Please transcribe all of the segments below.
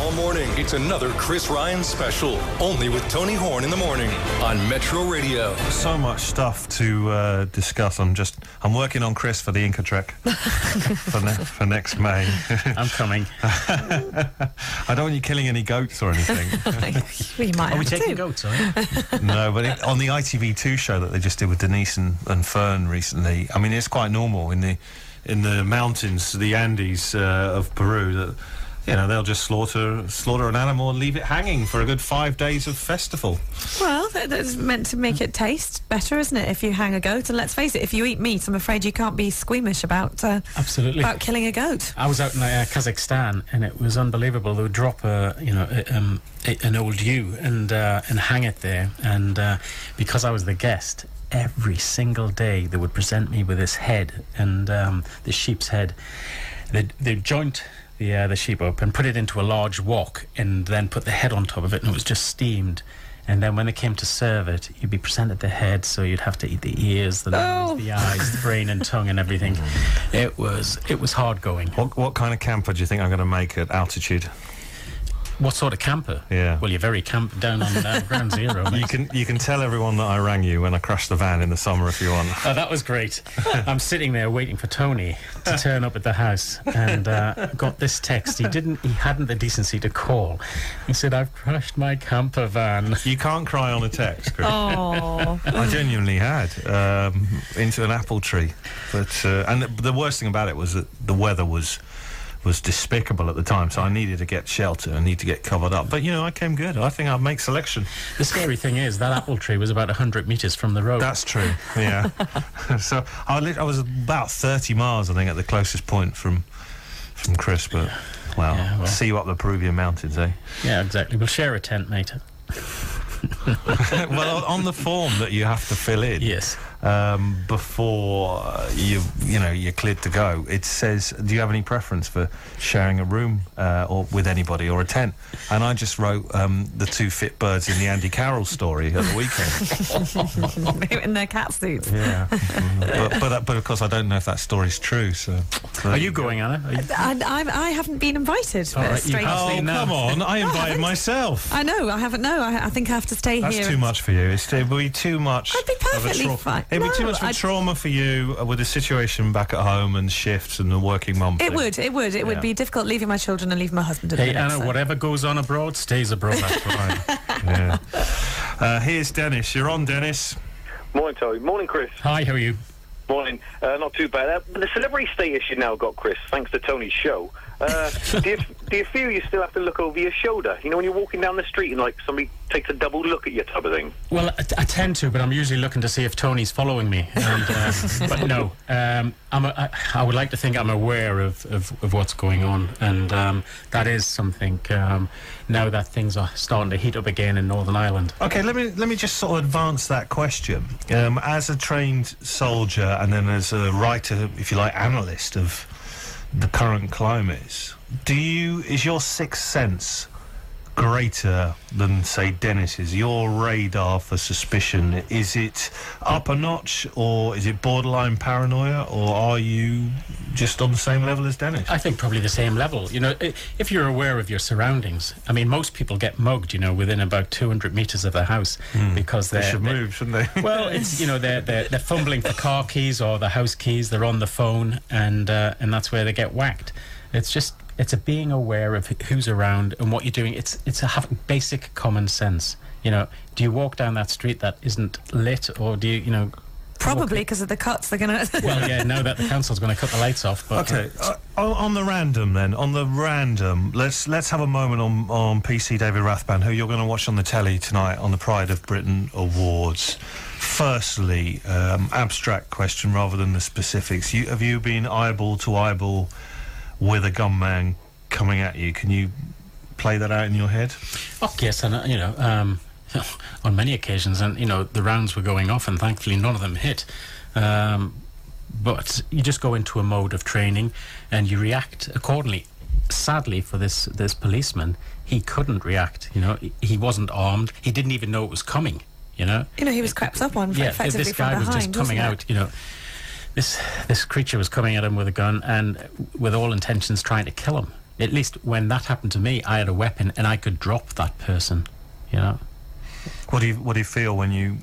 Tomorrow morning, it's another Chris Ryan special, only with Tony Horne in the morning on Metro Radio. So much stuff to discuss. I'm working on Chris for the Inca trek for next May. I'm coming. I don't want you killing any goats or anything. We might Are we have taking to. goats, are we? No, but on the ITV2 show that they just did with Denise and Fern recently, I mean, it's quite normal in the mountains, the Andes of Peru, that they'll just slaughter an animal and leave it hanging for a good 5 days of festival. Well, that's meant to make it taste better, isn't it, if you hang a goat? And let's face it, if you eat meat, I'm afraid you can't be squeamish about Absolutely. about killing a goat. I was out in Kazakhstan, and it was unbelievable. They would drop an old ewe and hang it there, and because I was the guest, every single day they would present me with this head and the sheep's head. They'd joint the sheep up and put it into a large wok and then put the head on top of it, and it was just steamed. And then when they came to serve it, you'd be presented the head, so you'd have to eat the ears, the nose, the eyes, the brain and tongue and everything. It was hard going. What kind of camper do you think I'm going to make at altitude? What sort of camper? Yeah. Well, you're very camp down on ground zero. Mate. You can tell everyone that I rang you when I crashed the van in the summer if you want. Oh, that was great. I'm sitting there waiting for Tony to turn up at the house, and got this text. He hadn't the decency to call. He said, "I've crashed my camper van." You can't cry on a text, Chris. Oh. I genuinely had into an apple tree, but and the worst thing about it was that the weather was despicable at the time, so I needed to get shelter. I need to get covered up, but I came good. I think I'll make selection. The scary thing is that apple tree was about 100 metres from the road. That's true. Yeah. So I was about 30 miles, I think, at the closest point from Chris. But well, see you up the Peruvian mountains, eh? Yeah, exactly. We'll share a tent, mate. Well, on the form that you have to fill in, yes, before you're cleared to go, it says, do you have any preference for sharing a room or with anybody or a tent? And I just wrote the two fit birds in the Andy Carroll story at the weekend. In their cat suits. Yeah. but of course I don't know if that story's true. So are you going, Anna? I haven't been invited. All right, come on! I invited myself. I know. I haven't. No, I think I have to stay here. That's too much for you. It would be too much. I'd be perfectly fine. It'd be too much of a trauma for you with the situation back at home and shifts and the working mum thing. It would be difficult leaving my children and leaving my husband at the minute, Anna, whatever goes on abroad stays abroad. That's right. Yeah. Here's Dennis. You're on, Dennis. Morning, Tony. Morning, Chris. Hi, how are you? Morning. Not too bad. The celebrity status you now got, Chris, thanks to Tony's show. Do you feel you still have to look over your shoulder? When you're walking down the street and somebody takes a double look at you type of thing? Well, I tend to, but I'm usually looking to see if Tony's following me. And, but no, I would like to think I'm aware of what's going on, and that is something. Now that things are starting to heat up again in Northern Ireland. Okay, let me just sort of advance that question. As a trained soldier and then as a writer, if you like, analyst of the current climates, is your sixth sense greater than, say, Dennis's? Your radar for suspicion, is it up a notch, or is it borderline paranoia, or are you just on the same level as Dennis? I think probably the same level. If you're aware of your surroundings, I mean, most people get mugged, within about 200 metres of the house because they should move, shouldn't they? Well, it's they're fumbling for car keys or the house keys. They're on the phone, and that's where they get whacked. It's a being aware of who's around and what you're doing. It's a basic common sense. Do you walk down that street that isn't lit, or do you Probably because of the cuts they're going to... Well, yeah, now that the council's going to cut the lights off. But, okay, on the random then, let's have a moment on PC David Rathband, who you're going to watch on the telly tonight on the Pride of Britain Awards. Firstly, abstract question rather than the specifics. Have you been eyeball to eyeball with a gunman coming at you? Can you play that out in your head? Oh, yes, and on many occasions, and the rounds were going off, and thankfully none of them hit. But you just go into a mode of training, and you react accordingly. Sadly for this policeman, he couldn't react. He wasn't armed. He didn't even know it was coming. He was crept up on. Yeah, effectively this guy from was behind, just coming out. This creature was coming at him with a gun and with all intentions trying to kill him. at least when that happened to me, I had a weapon and I could drop that person, you know. What do you feel when you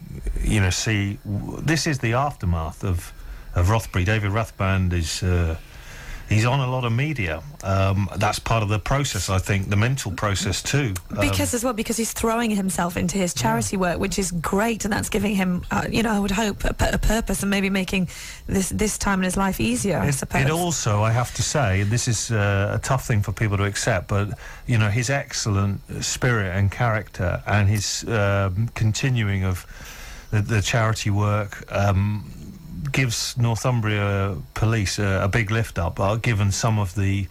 see this is the aftermath of Rothbury? David Rathband is he's on a lot of media. That's part of the process, I think, the mental process too. Because he's throwing himself into his charity work, which is great, and that's giving him, I would hope, a purpose and maybe making this time in his life easier, I suppose. It also, I have to say, this is a tough thing for people to accept, but, his excellent spirit and character and his continuing of the charity work gives Northumbria Police a big lift up, given some of the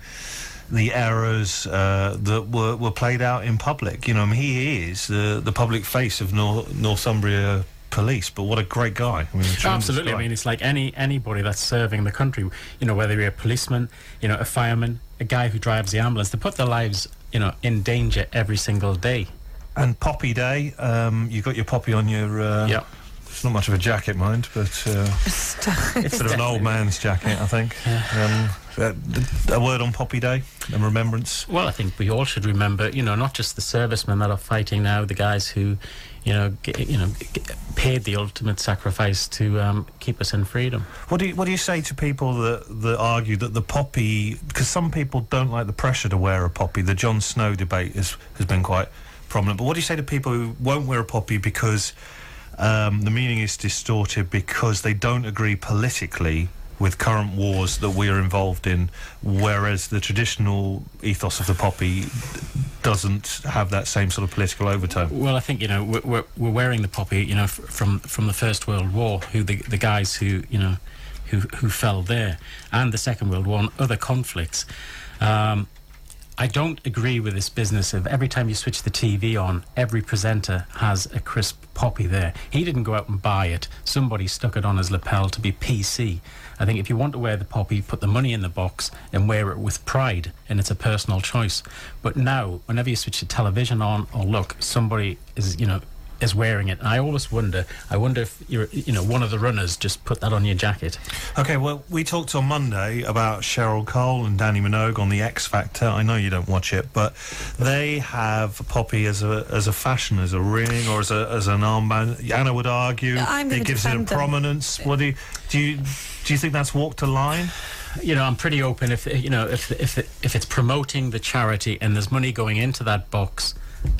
errors that were played out in public. He is the public face of Northumbria Police, but what a great guy. Absolutely. Guy. I mean, it's like anybody that's serving the country, whether you're a policeman, a fireman, a guy who drives the ambulance, they put their lives, in danger every single day. And Poppy Day, you got your poppy on your... Yeah. It's not much of a jacket, mind, but it's sort of an old man's jacket, I think. A word on Poppy Day and remembrance? Well, I think we all should remember, not just the servicemen that are fighting now, the guys who, paid the ultimate sacrifice to keep us in freedom. What do you say to people that argue that the poppy, because some people don't like the pressure to wear a poppy? The Jon Snow debate has been quite prominent. But what do you say to people who won't wear a poppy because the meaning is distorted, because they don't agree politically with current wars that we're involved in, whereas the traditional ethos of the poppy doesn't have that same sort of political overtone? Well, I think we're wearing the poppy, from the First World War, the guys who fell there, and the Second World War and other conflicts. I don't agree with this business of every time you switch the TV on, every presenter has a crisp poppy there. He didn't go out and buy it. Somebody stuck it on his lapel to be PC. I think if you want to wear the poppy, put the money in the box and wear it with pride, and it's a personal choice. But now, whenever you switch the television on or look, somebody is wearing it. And I always wonder if you're, one of the runners just put that on your jacket. Okay, well, we talked on Monday about Cheryl Cole and Danny Minogue on the X Factor. I know you don't watch it, but they have poppy as a fashion, as a ring, or as an armband. Anna would argue it gives it a prominence. What do you think that's walked a line? I'm pretty open. If it's promoting the charity and there's money going into that box,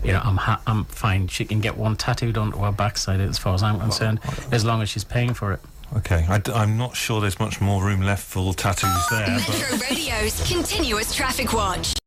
I'm fine. She can get one tattooed onto her backside, as far as I'm concerned, as long as she's paying for it. Okay, I'm not sure there's much more room left for tattoos there. Metro Radio's continuous traffic watch.